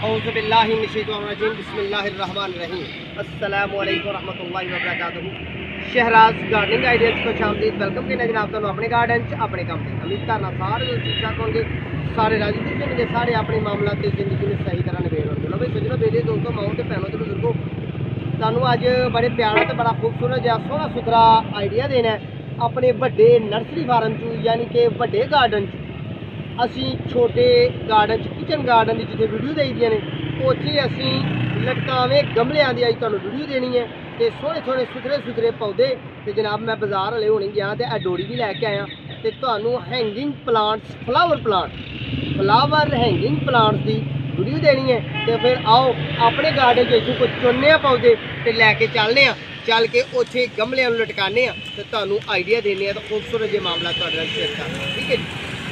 बिस्मिल्लाहिर्रहमानिर्रहीम। Shahraj gardening ideas को शामदीद welcome कहना जनाब तुहानू अपने गार्डन अपने काम से उम्मीद करना सारे ठीक ठाक होंगे, सारे राजी खुश होंगे, सारे अपने मामला जिंदगी में सही तरह निबेड़ होंगे। लो भाई सजनो बेटे दोस्तों माओ तो भैनों तो बुजुर्गो, तुहानू अज बड़े प्यारा तो बड़ा खूबसूरत जहा सोहना सुथरा आइडिया देना है अपने बड़े नर्सरी फार्म चू, यानी कि बड़े गार्डन असी छोटे गार्डन किचन गार्डन की जिथे वीडियो दी दी ने उत्थे असी लटकावे गमलियां की अज तुहानू वीडियो देनी है। तो सोहने सोहने सुथरे सुथरे पौधे तो जनाब मैं बाजार वाले होने गया तो डोरी भी लैके आया तो तुहानू hanging plants flower hanging plants की वीडियो देनी है। तो फिर आओ अपने गार्डन इतों कुछ चुनने पौधे तो लैके चलने चल के उत्थे गमलियां लटकाने तो तुहानू आइडिया देने तो खूबसूरत जो मामला तुहाडे नाल शेयर करना। ठीक है जी,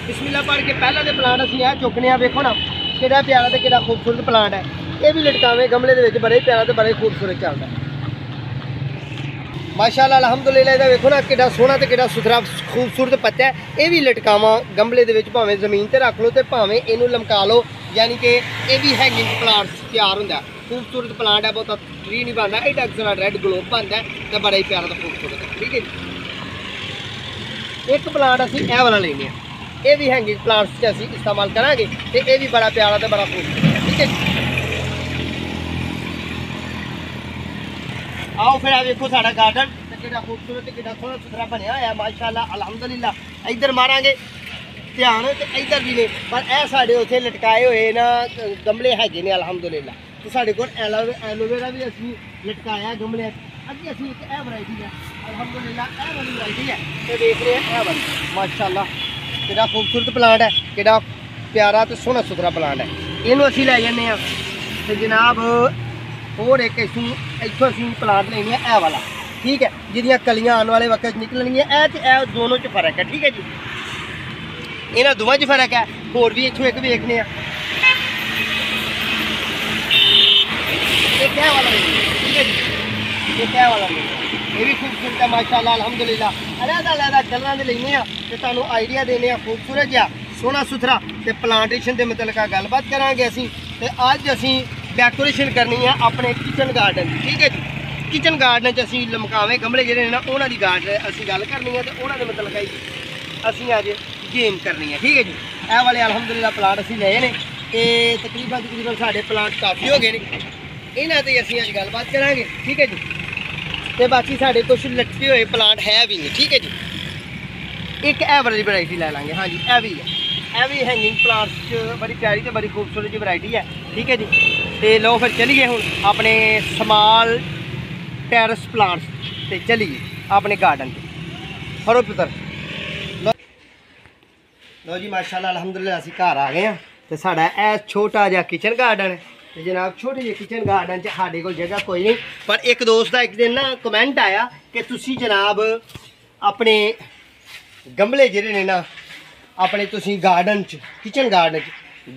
बिस्मिल्लाह पढ़ के पहला तो प्लांट असीं यह चुकने देखो ना कि प्यारा तो कि खूबसूरत प्लांट है। ये भी लटकावे गमले के बड़े प्यारा तो बड़े खूबसूरत चलता है माशाअल्लाह अल्हम्दुलिल्लाह। इहदा देखो ना कि सोहना तो कि सुथरा खूबसूरत पत्ता है। ये भी लटकावा गमले के भावें जमीन पर रख लो तो भावें इनू लमका लो, यानी कि यह भी हैंगिंग प्लांट तैयार होंगे। खूबसूरत प्लांट है, बहुत ट्री नहीं बनता, एडा सारा रेड ग्लोब बनता है तो बड़ा ही प्यारा तो खूबसूरत है। ठीक है जी, एक प्लांट असीं यह वाला लेने, ये भी हैंगिंग प्लांट्स से असीं इस्तेमाल करांगे तो यह भी बड़ा प्यारा तो बड़ा खूबसूरत है। ठीक है जी, आओ फिर देखो साड़ा गार्डन कि खूबसूरत कि सोहना सुथरा बनया है माशाअल्लाह अल्हम्दुलिल्लाह। इधर मारांगे ध्यान तो इधर भी ने, पर यह साढ़े उत्थे लटकाए हुए ना गमले हैगे ने अल्हम्दुलिल्लाह। तो साढ़े कोल एलोवेरा भी असीं लटकाया गमले अभी असीं एक यह वैरायटी है अल्हम्दुलिल्लाह, यह वाली वैरायटी है तो देख रहे हैं यह वाली माशाअल्लाह कि खूबसूरत प्लांट है, कि प्यारा तो सोहना सुथरा प्लांट है। इनू असीं लै जाने तो जनाब होर एक इतों असीं प्लांट लेने यह वाला। ठीक है, जिहदियां कलियां आने वाले वक्त निकलणगियां ए दोनों च फर्क है। ठीक है जी, इन्हां दोवां च फर्क है। होर भी इत्थों एक वेखने एक यह वाला लेने। ठीक है जी, एक यह वाला लेने, ये भी खूबसूरत है माशाअल्लाह अल्हम्दुलिल्लाह। अलग-अलग कलरां दे लेने ते तुहानू आइडिया देने खूबसूरत जिहा सोहना सुथरा ते प्लांटेशन के मतलब गलबात करांगे असीं। ते अज असीं डेकोरेशन करनी है अपने किचन गार्डन। ठीक है जी, किचन गार्डन असीं लमकावे गमले जिहड़े ने उन्हां दी असीं गल करनी है तो उन्हां दे मतलब असीं अज गेम करनी है। ठीक है जी, यह वाले अल्हम्दुलिल्लाह प्लांट असीं लए ने ते तकरीबन साढ़े प्लांट काफ़ी हो गए ने, इन्हां ते असीं अज गलबात करांगे। ठीक है जी, तो बाकी साढ़े कुछ लटके हुए प्लांट है भी नहीं। ठीक है जी, एक यह वाली वैरायटी लै लांगे। हाँ जी, यह भी है, यह भी हैंगिंग प्लांट्स बड़ी प्यारी तो बड़ी खूबसूरत जी वैरायटी है। ठीक है जी, तो लो फिर चलिए हुण अपने स्मॉल टेरेस प्लांट्स ते चलिए अपने गार्डन फरो पुत्र। लो जी माशाअल्लाह अल्हम्दुलिल्लाह असीं घर आ गए हैं तो साड़ा यह छोटा जिहा किचन गार्डन है। तो जनाब छोटे जे किचन गार्डन साढ़े कोल जगह कोई नहीं, पर एक दोस्त का एक दिन ना कमेंट आया कि तुसी जनाब अपने गमले जिहड़े ने ना अपने तुसी गार्डन किचन गार्डन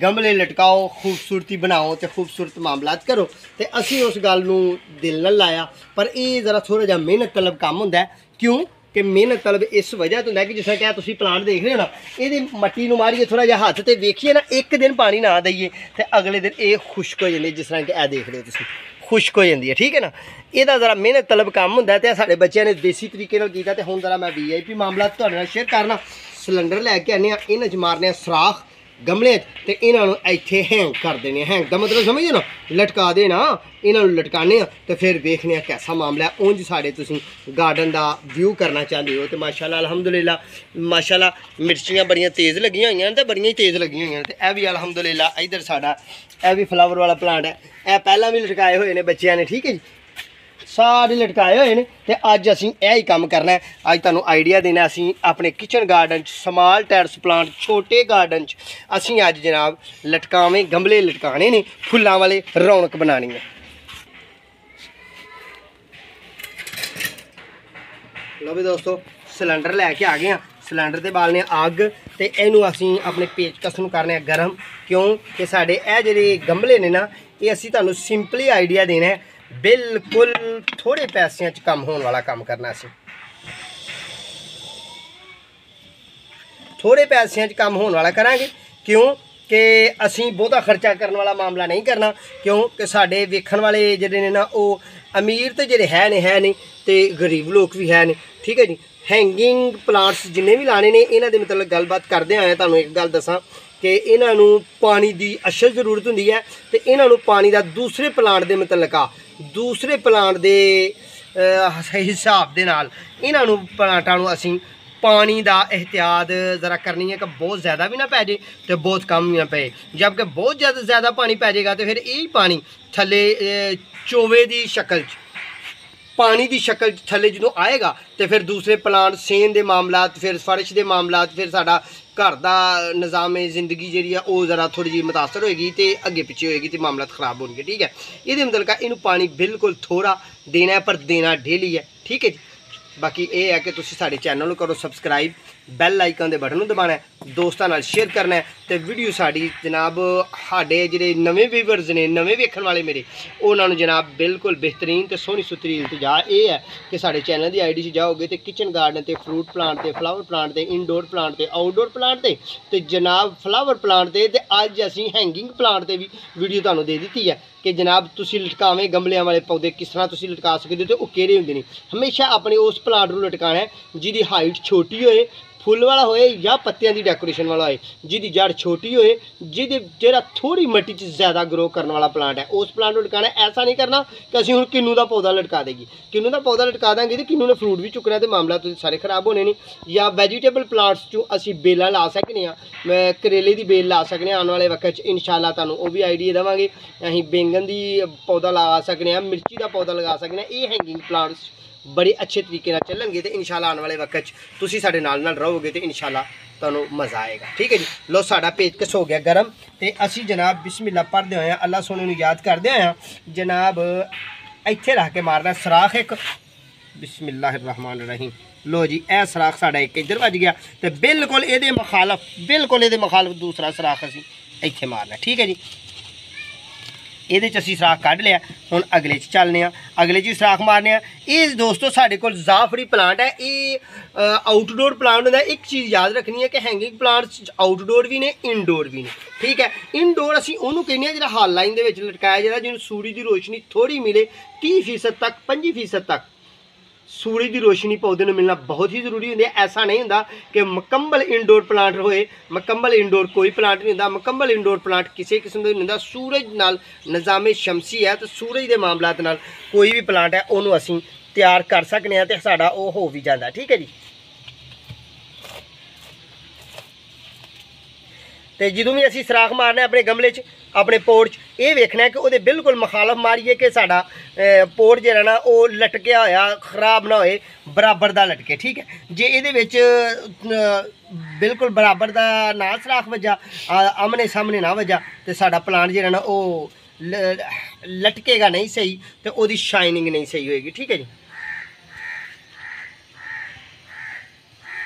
गमले लटकाओ, खूबसूरती बनाओ तो खूबसूरत मामलात करो। तो असी उस गल नूं दिल न लाया, पर यह जरा थोड़ा जिहा मेहनत तलब काम होंदा है। क्यों कि मेहनत तलब इस वजह तो है कि जिस तरह तुसी प्लांट देख रहे हो ना, ये मट्टी नूं मारिए थोड़ा जिहा हत्थ ते वेखिए ना, एक दिन पानी ना दईए तो अगले दिन ये खुश्क हो जाती, जिस तरह कि यह देख रहे हो तुसी खुश्क हो जाती है। ठीक है ना, यदा जरा मेहनत तलब काम होंदा है। तो साढ़े बच्चों ने देसी तरीके नाल कीता। तो हुण जरा मैं VIP मामला तुहाडे नाल शेयर करना। सिलेंडर लैके आने इन्हां च मारने सुराख गमले तो इन्हों इत्थे हैंग कर देने। हैंग का मतलब समझो ना, लटका देना, इन्हों लटकाने तो फिर देखने कैसा मामला है। उंज साढ़े तुसीं गार्डन का व्यू करना चाहते हो तो माशाअल्लाह अल्हम्दुलिल्लाह माशाअल्लाह मिर्चियाँ बड़ियां तेज़ लगियां हुई तो बड़ियां ही तेज़ लगियां हुई। तो यह भी अल्हम्दुलिल्लाह इधर साड़ा यह भी फ्लावर वाला प्लांट है, यह पहला भी लटकाए हुए ने बच्चों ने। ठीक है जी, सारे लटकाए हुए हैं। तो अज असीं यही काम करना है, अज तुहानूं आइडिया देना असीं अपने kitchen garden small terrace plant छोटे गार्डन असीं अज जनाब लटकावे गमले लटकाने ने, फुल्लां वाले रौनक बनानी है। लो भी दोस्तों सिलेंडर लैके आ गए हैं, सिलेंडर ते बालने अग तो इनू असीं अपने पेचकस नूं करने गर्म। क्यों कि साडे यह जिहड़े गमले ने ना, ये असीं तुहानूं सिंपली आइडिया देना है, बिल्कुल थोड़े पैसों कम होने वाला काम करना। असीं थोड़े पैसों कम होने वाला करांगे। क्यों कि असी बहुता खर्चा करने वाला मामला नहीं करना, क्योंकि साढ़े वेखण वाले जिहड़े ने ना वो अमीर तो जिहड़े है नहीं तो गरीब लोग भी है नहीं, ठीक है जी। हैंगिंग प्लांट्स जिन्ने भी लाने ने इन्हां दे मतलब गलबात करदे आए तुहानूं एक गल दसां कि इन्हां नूं पानी की अशल जरूरत हुंदी है, तो इन्हां नूं पानी का दूसरे प्लांट के मतलब दूसरे प्लांट के हिसाब के नाल इन्हां नूं प्लांटां नूं असीं पानी का एहतियात ज़रा करनी है कि बहुत ज़्यादा भी ना पै जाए तो बहुत कम भी ना पे, जबकि बहुत ज़्यादा पानी पै जाएगा तो फिर यही पानी थले चोवे की शक्ल पानी की शक्ल थले जो आएगा तो फिर दूसरे प्लांट सेन के मामला, फिर फर्श के मामला, फिर साडा घर का निज़ाम जिंदगी जी वो ज़रा थोड़ी जी मुतासर होएगी तो अगे पिछे होएगी तो मामला खराब होंगे, ठीक है। ये मतलब इनू पानी बिल्कुल थोड़ा देना है पर देना डेली है, ठीक है जी। बाकी ये है कि तुसी साडे चैनल को करो सबसक्राइब, बैल आइकन के बटन दबाना है, दोस्तों नाल शेयर करना है, तो वीडियो साड़ी जनाब साडे जिहड़े नवे व्यूअर्स ने नवे वेखण वाले मेरे उन्होंने जनाब बिल्कुल बेहतरीन तो सोहनी सुथरी इल्तजा ये है कि साडे चैनल की ID जाओगे तो किचन गार्डन ते फ्रूट प्लांट ते फ्लावर प्लांट ते इनडोर प्लांट ते आउटडोर प्लांट ते जनाब फ्लावर प्लांट ते अज असीं हैंगिंग प्लांट ते भी वीडियो तुहानूं दे दी है कि जनाब तुसी लटकावें गमलियां वाले पौधे किस तरह तुसी लटका सकते हो, तो वो केड़े हुंदे ने। हमेशा अपने उस प्लांट नूं लटकाना है जिहदी हाइट छोटी होए, फुल वाला होए या पत्तियां दी डेकोरेशन वाला होए, जिहदी जड़ छोटी होए, जेहड़ा थोड़ी मट्टी च ज़्यादा ग्रो करने वाला प्लांट है उस प्लांट को लटकाना। ऐसा नहीं करना कि असीं हुण किन्नू का पौधा लटका देगी, किन्नू का पौधा लटका देंगे तो किन्नू ने फ्रूट भी चुकना तो मामला तो सारे खराब होने नहीं। या वैजीटेबल प्लांट्स चों असीं बेलां ला सकने, करेले की बेल ला सकने, आने वाले वक्त इंशाअल्लाह तुहानूं वो भी आइडिया देवांगे। असीं बैंगन की पौधा लगा सकने, मिर्ची का पौधा लगा सकने। ये हैंगिंग प्लांट्स बड़े अच्छे तरीके नाल चलणगे तो इंशाअल्लाह आने वाले वक्त तुसी साडे नाल रहोगे तो इंशाअल्लाह तुहानूं मज़ा आएगा, ठीक है जी। लो साडा पेचकस हो गया गर्म तो असी जनाब बिस्मिल्लाह पढ़दे होए अल्लाह सोने नूं याद करदे होए जनाब इत्थे रख के मारना सराख एक, बिस्मिल्लाहिर्रहमानिर्रहीम। लो जी ए सराख साडा एक इधर वज गया तो बिल्कुल ये मुखालफ दूसरा सराख असी इत्थे मारना, ठीक है जी। ये असी सराख कढ़ लिया, हुण अगले चलने अगले च सराख मारने। ये दोस्तों साढ़े को जाफरी प्लांट है, ये आउटडोर प्लांट होंदा। एक चीज़ याद रखनी है कि हैंगिंग प्लांट्स आउटडोर भी ने इनडोर भी ने, ठीक है। इनडोर असी उन्होंने कहने जो हाल लाइन के लटकाया जाता जिन्होंने सूरज की रोशनी थोड़ी मिले 30% तक 25% तक सूरज की रोशनी पौधे में मिलना बहुत ही जरूरी होंगी। ऐसा नहीं होंदा कि मुकम्मल इंडोर प्लांट होए, मुकम्मल इंडोर कोई प्लांट नहीं होंदा, मुकम्मल इंडोर प्लांट किसी किस्म का नहीं होंदा। सूरज नाल निज़ामे शमसी है तो सूरज के मामलात नाल कोई भी प्लांट है उन्होंने असीं तैयार कर सकते हैं तो साडा वो हो भी जाता, ठीक है जी। तो जो भी असी सराख मारना अपने गमले अपने पोर्ट ये वेखना है कि वो बिल्कुल मुखालफ मारिए कि साडा पोर्ट जो ना वो लटकिया होया खराब ना होए, बराबर का लटके, ठीक है। जे ये बिल्कुल बराबर का ना सराख वजा आमने सामने ना वजा तो साडा प्लांट जो ना वो लटकेगा नहीं सही तो वो शाइनिंग नहीं सही होएगी, ठीक है जी।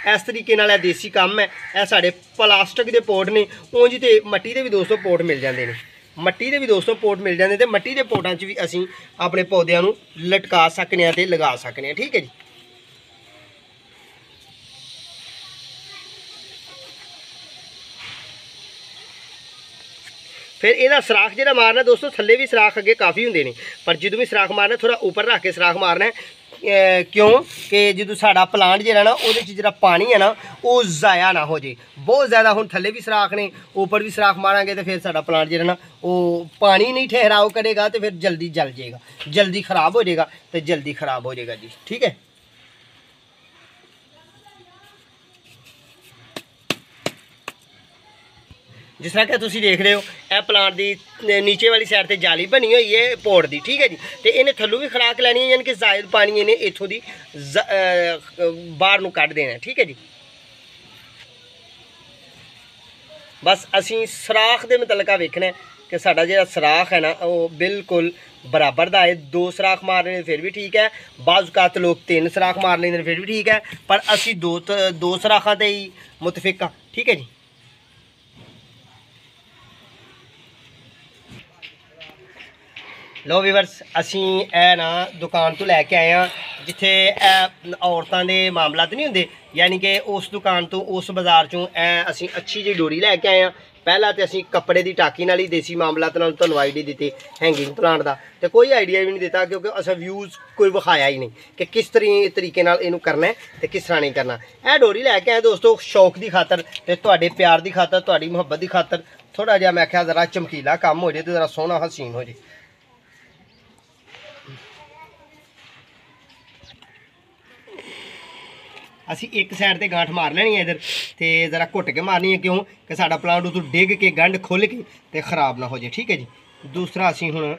इस तरीके नाल देसी काम है। यह साढ़े प्लास्टिक के पोट ने, उंज तो मट्टी के भी दोस्तों पोट मिल जाते हैं, मट्टी के भी दोस्तों पोट मिल जाते हैं। मट्टी के पोटां च भी असीं अपने पौधों को लटका सकने ते लगा सकने, ठीक है जी। फिर यदा सराख जो मारना दोस्तों थले भी सराख अगे काफ़ी होंगे ने, पर जो भी सराख मारना थोड़ा ऊपर रख के सराख मारना है। क्यों कि जो साडा प्लांट जो ना वो जो पानी है ना वो ज़ाया ना हो जाए बहुत ज़्यादा। हुण थले भी सराख ने ऊपर भी सराख मारांगे तो फिर साडा प्लांट जो ना वो पानी नहीं ठहराव करेगा तो फिर जल्दी जल जाएगा, जल्दी ख़राब हो जाएगा तो जल्दी ख़राब हो जाएगा जी, ठीक है। जिस तरह कि तुम देख रहे हो यह प्लांट की नीचे वाली साइड से जाली बनी हुई है पोट की, ठीक है जी। तो इन्हें थल्लों भी खुराक लैनी है, यानी कि जायद पानी इन्हें इत्थों दी बाहर नूं कढ़ देना, ठीक है जी। बस असी सराख के मुतलका वेखना है कि साडा जो सराख है ना वो बिल्कुल बराबर का है। 2 सराख मार लेने फिर भी ठीक है, बाज़ लोग 3 सराख मार लेंगे फिर भी ठीक है, पर असी दो सराखों से ही मुतफिक हाँ, ठीक है जी। लो वीवर्स असी ना दुकान तो लैके आए हैं जिथे औरतों के मामलात नहीं होंगे, यानी कि उस दुकान तो उस बाज़ार चों असी अच्छी जी डोरी लैके आए हैं पहला तो असी कपड़े की टाकी नाल ही देसी मामला तुहानूं आईडी दी हैंगिंग प्लांट का, तो कोई आइडिया भी नहीं दिता क्योंकि असा व्यूज़ कोई विखाया ही नहीं कि किस तरीके नाल इनू करना है तो किस तरह नहीं करना। यह डोरी लैके आए दोस्तों शौक की खातर, तो तुहाडे प्यार की खातर, तुहाडी मुहब्बत की खातर, थोड़ा जिहा मैं आख्या ज़रा चमकीला काम हो जाए तो ज़रा सोहना हसीन हो जाए। असी एक साइड ते गांठ मार लेनी है इधर, तो ज़रा घुट के मारनी है, क्यों कि साडा प्लांट उतों डिग के गंढ खुल के ते खराब ना हो जाए। ठीक है जी। दूसरा असी हुण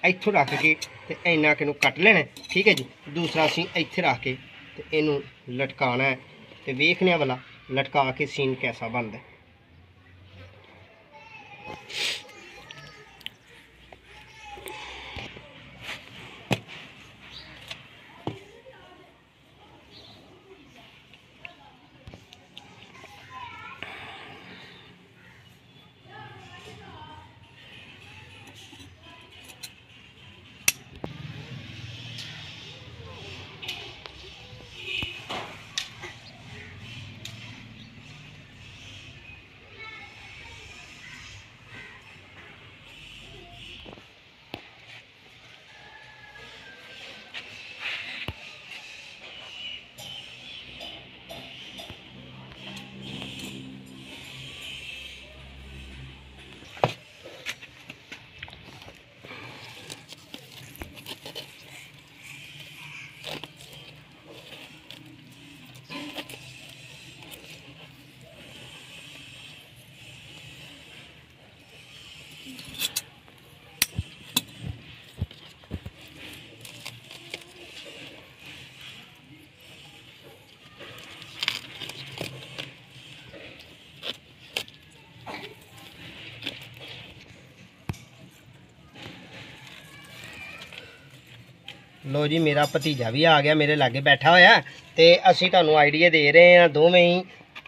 इत्थों रख के ते इन्ना कि कट लेना, ठीक है जी। दूसरा असी इत्थे रख के ते इनू लटकाना है, तो वेखने वाला लटका के सीन कैसा बनता है। लो जी, मेरा भतीजा भी आ गया मेरे लागे बैठा होया, तो असी तुहानूं आइडिया दे रहे हैं दोवें ही।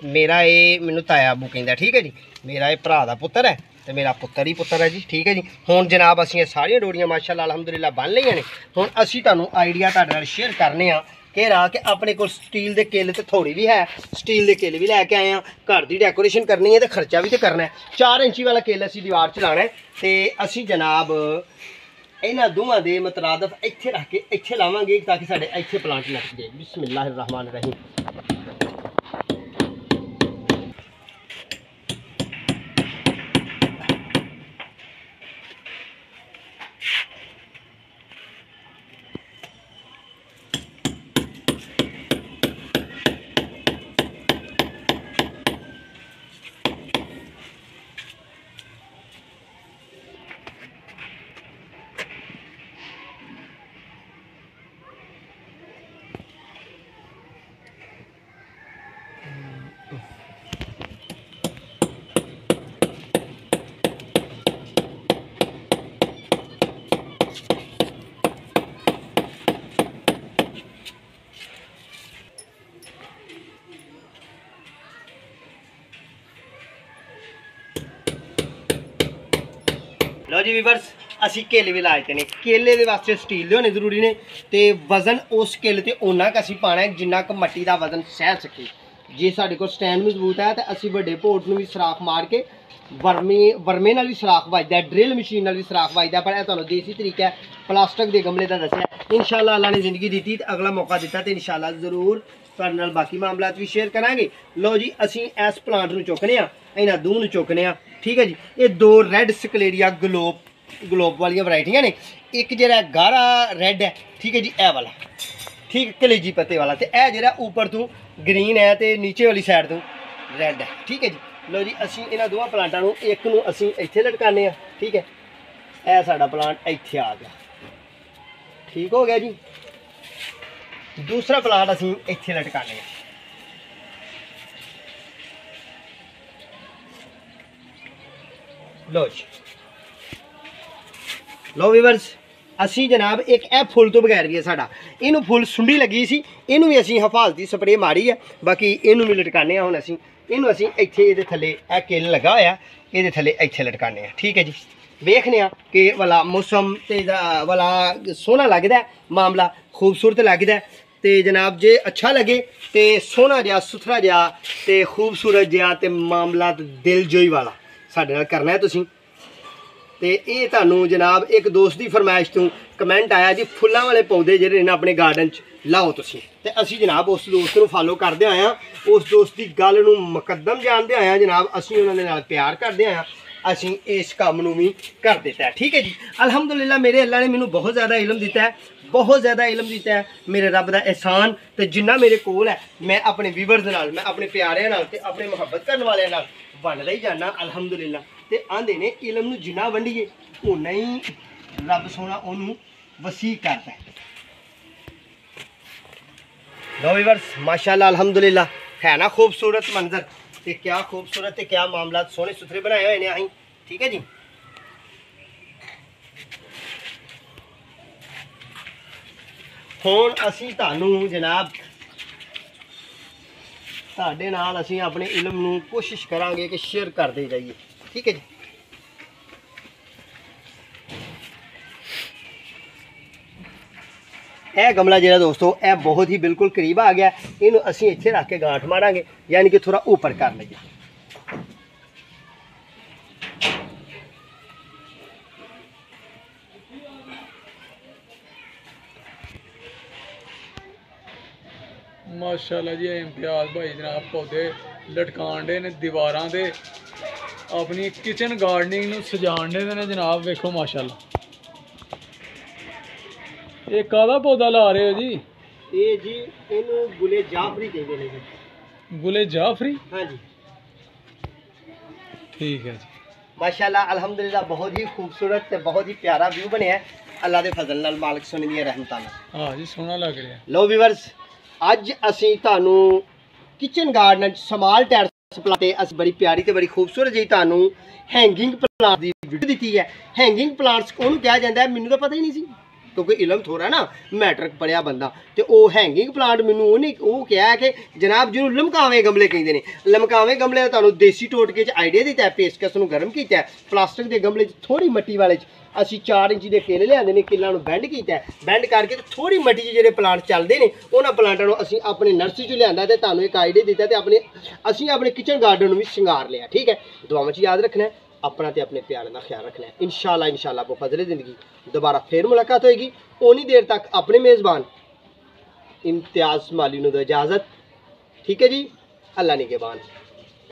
मेरा ये मैनू ताया अबू कहंदा, ठीक है जी। मेरा ये भरा दा पुत्तर है तो मेरा पुत्तर ही पुत्तर है जी, ठीक है जी। हुण जनाब असीं सारियां डोरियां माशाअल्लाह अलहमदुलिल्लाह बन लईआं ने। हुण असीं तुहानूं आइडिया तुहाडे नाल शेयर करने आ कि रहा कि अपने को स्टील के किल तो थोड़ी भी है, स्टील के किल भी लैके आए हैं। घर की डेकोरेशन करनी है तो खर्चा भी तो करना है। 4 इंची वाला किल असीं दीवार च लाना है, तो असीं जनाब इन्हां दोवां दे मुतरादफ इत्थे रख के इत्थे लावांगे ताकि साडे इत्थे प्लांट लग जाए। बिस्मिल्लाहिर रहमानिर रहीम। लो जी वीवर्स, असी केले भी लाए ने। केले के वास्ते स्टील के होने जरूरी ने, तो वजन उस किल ते उन्ना क असी पाना है जिन्ना क मट्टी का वजन सह सके। जे साढ़े को स्टैंड मजबूत है तो असी बड़े पोट में भी सराख मार के वर्मे नाल भी सराख वजदा है, ड्रिल मशीन नाल भी सराख वजदा है। पर यह तुहानूं देसी तरीका है प्लास्टिक के गमले का दस्सिया। इंशाअल्लाह अल्लाह ने जिंदगी दी तो अगला मौका दिता तो इंशाअल्लाह जरूर तुहाडे नाल बाकी मामलात भी शेयर करांगे। लो जी, असी इस प्लांट नूं चुकने आ, इन्हां दूं नूं चुकने आ, ठीक है जी। ये 2 रैड स्कलेरिया ग्लोब वाली वरायटियां ने। एक जरा गाढ़ा रैड है, ठीक है जी, ए वाला, ठीक कलेजी पत्ते वाला, तो यह जरा ऊपर तो ग्रीन है तो नीचे वाली साइड तो रैड है, ठीक है जी। लो जी, असी इन्हां दोवां प्लांटां नूं एक नूं असी इत्थे लटकाने आ, ठीक है। यह साडा प्लांट इत्थे आ गया, ठीक हो गया जी। दूसरा प्लांट असी इत्थे लटकाने आ। लो जी, लो वीवर्स, असी जनाब एक ए फुल तो बगैर भी है साडा, इनू फुल सुंडी लगी सी, इनू भी असी हिफाजती स्प्रे मारी है। बाकी इनू भी लटकाने हुण असी इनू असी इत्थे इहदे थल्ले ए किल लगा होया, इहदे थल्ले इत्थे लटकाने, ठीक है जी। वेखने कि वाला मौसम ते वाला सोहना लगदा है, मामला खूबसूरत लगदा है। तो जनाब जे अच्छा लगे तो सोहना जिहा सुथरा जिहा तो खूबसूरत जिहा तो मामला दिल जोई वाला ਸਾਡੇ ਨਾਲ ਕਰਨਾ ਹੈ ਤੁਸੀਂ। ਤੇ ਇਹ ਤੁਹਾਨੂੰ ਜਨਾਬ ਇੱਕ ਦੋਸਤ ਦੀ ਫਰਮਾਇਸ਼ ਤੋਂ ਕਮੈਂਟ ਆਇਆ ਜੀ ਫੁੱਲਾਂ ਵਾਲੇ ਪੌਦੇ ਜਿਹੜੇ ਨੇ ਆਪਣੇ ਗਾਰਡਨ 'ਚ ਲਾਓ ਤੁਸੀਂ। ਤੇ ਅਸੀਂ ਜਨਾਬ ਉਸ ਦੋਸਤ ਨੂੰ ਫਾਲੋ ਕਰਦੇ ਆਇਆ, ਉਸ ਦੋਸਤ ਦੀ ਗੱਲ ਨੂੰ ਮੁਕੱਦਮ ਜਾਣਦੇ ਆਇਆ ਜਨਾਬ, ਅਸੀਂ ਉਹਨਾਂ ਦੇ ਨਾਲ ਪਿਆਰ ਕਰਦੇ ਆਇਆ, ਅਸੀਂ ਇਸ ਕੰਮ ਨੂੰ ਵੀ ਕਰ ਦਿੱਤਾ। ਠੀਕ ਹੈ ਜੀ, ਅਲਹਮਦੁਲਿਲਾ ਮੇਰੇ ਅੱਲਾ ਨੇ ਮੈਨੂੰ ਬਹੁਤ ਜ਼ਿਆਦਾ ਇਲਮ ਦਿੱਤਾ ਹੈ, बहुत ज़्यादा इलम दिता है, मेरे रब का एहसान। तो जिन्ना मेरे कोल है मैं अपने व्यूअर्स नाल, मैं अपने प्यारे नाल ते अपने मुहब्बत करने वाले नाल वंडदा ही जाना अलहमदुलिल्लाह। ते आंदे ने इलम नूं जिन्ना वंडीए उन्ना ही रब सोना उन्होंने वसी करता है। लो व्यूअर्स माशाअल्लाह अलहमदुलिल्लाह है ना खूबसूरत मंजर, ते क्या खूबसूरत ते क्या मामला सोहने सुथरे बनाए हुए ने अहीं। ठीक है जी, ਹੁਣ ਅਸੀਂ ਤੁਹਾਨੂੰ ਜਨਾਬ ਤੁਹਾਡੇ ਨਾਲ ਅਸੀਂ ਆਪਣੇ ਇਲਮ ਨੂੰ ਕੋਸ਼ਿਸ਼ ਕਰਾਂਗੇ ਕਿ ਸ਼ੇਅਰ ਕਰਦੇ ਜਾਈਏ। ਠੀਕ ਹੈ ਜੀ, ਇਹ ਗਮਲਾ ਜਿਹੜਾ ਦੋਸਤੋ ਇਹ ਬਹੁਤ ਹੀ ਬਿਲਕੁਲ ਕਰੀਬ ਆ ਗਿਆ, ਇਹਨੂੰ ਅਸੀਂ ਇੱਥੇ ਰੱਖ ਕੇ ਗਾਂਠ ਮਾਰਾਂਗੇ, ਯਾਨੀ ਕਿ ਥੋੜਾ ਉੱਪਰ ਕਰ ਲਈਏ। माशाल्लाह जी इम्तियाज़ भाई जनाब पौधे लटकान डे ने दीवारां दे, अपनी किचन गार्डनिंग नूं सजाण डे ने जनाब। वेखो माशाल्लाह, ये कादा पौधा ला रहे हो जी? ये जी इन्हू गुले जाफरी कहते हैं जी। गुले जाफरी? हाँ जी, ठीक है जी। माशाल्लाह अल्हम्दुलिल्लाह बहुत ही खूबसूरत ते बहुत ही प्यारा व्यू बनया है अल्लाह दे फजल नाल, मालिक सोने दी रहमतां नाल। हाँ जी, सोहना लग रहा है। लो व्यूअर्स ਅੱਜ ਅਸੀਂ ਤੁਹਾਨੂੰ ਕਿਚਨ ਗਾਰਡਨ 'ਚ ਸਮਾਲ ਟੈਰਸ ਪਲਾਂਟ ਤੇ ਅਸੀਂ ਬੜੀ ਪਿਆਰੀ ਤੇ ਬੜੀ ਖੂਬਸੂਰਤ ਜਿਹੀ ਤੁਹਾਨੂੰ ਹੈਂਗਿੰਗ ਪਲਾਂਟ ਦੀ ਵੀਡੀਓ ਦਿੱਤੀ ਹੈ। ਹੈਂਗਿੰਗ ਪਲਾਂਟਸ ਉਹਨੂੰ ਕਿਹਾ ਜਾਂਦਾ ਹੈ, ਮੈਨੂੰ ਤਾਂ ਪਤਾ ਹੀ ਨਹੀਂ ਸੀ ਕਿਉਂਕਿ ਇਲਮ ਥੋੜਾ ਨਾ ਮੈਟ੍ਰਿਕ ਪੜਿਆ ਬੰਦਾ, ਤੇ ਉਹ ਹੈਂਗਿੰਗ ਪਲਾਂਟ ਮੈਨੂੰ ਉਹਨੇ ਉਹ ਕਿਹਾ ਕਿ ਜਨਾਬ ਜਿਹਨੂੰ ਲਮਕਾਵੇਂ ਗਮਲੇ ਕਹਿੰਦੇ ਨੇ, ਲਮਕਾਵੇਂ ਗਮਲੇ ਦਾ ਤੁਹਾਨੂੰ ਦੇਸੀ ਟੋਟਕੇ 'ਚ ਆਈਡੀਆ ਦਿੱਤਾ ਹੈ। ਪੇਸਕਸ ਨੂੰ ਗਰਮ ਕੀਤਾ ਹੈ, ਪਲਾਸਟਿਕ ਦੇ ਗਮਲੇ 'ਚ ਥੋੜੀ ਮਿੱਟੀ ਵਾਲੇ 'ਚ ਅਸੀਂ 4 ਇੰਚ ਦੇ ਕੇਲੇ ਲਿਆਂਦੇ ਨੇ, ਕਿੱਲਾਂ ਨੂੰ ਬੈਂਡ ਕੀਤਾ, ਬੈਂਡ ਕਰਕੇ ਤੇ ਥੋੜੀ ਮਿੱਟੀ 'ਚ ਜਿਹੜੇ ਪਲਾਂਟ ਚੱਲਦੇ ਨੇ ਉਹਨਾਂ ਪਲਾਂਟਾਂ ਨੂੰ ਅਸੀਂ ਆਪਣੇ ਨਰਸਰੀ 'ਚ ਲਿਆਂਦਾ ਤੇ ਤੁਹਾਨੂੰ ਇੱਕ ਆਈਡੀਆ ਦਿੱਤਾ ਤੇ ਅਸੀਂ ਆਪਣੇ ਕਿਚਨ ਗਾਰਡਨ ਨੂੰ ਵੀ ਸ਼ਿੰਗਾਰ ਲਿਆ। ਠੀਕ ਹੈ, ਦੁਆਵਾਂ 'ਚ ਯਾਦ ਰੱਖਣਾ है, अपना तो अपने प्यार का ख्याल रखना है। इंशाल्लाह वो फजले ज़िंदगी दोबारा फिर मुलाकात होएगी। उन्नी देर तक अपने मेज़बान इम्तियाज़ माली नूं दो इजाज़त। ठीक है जी, अल्लाह निगहबान।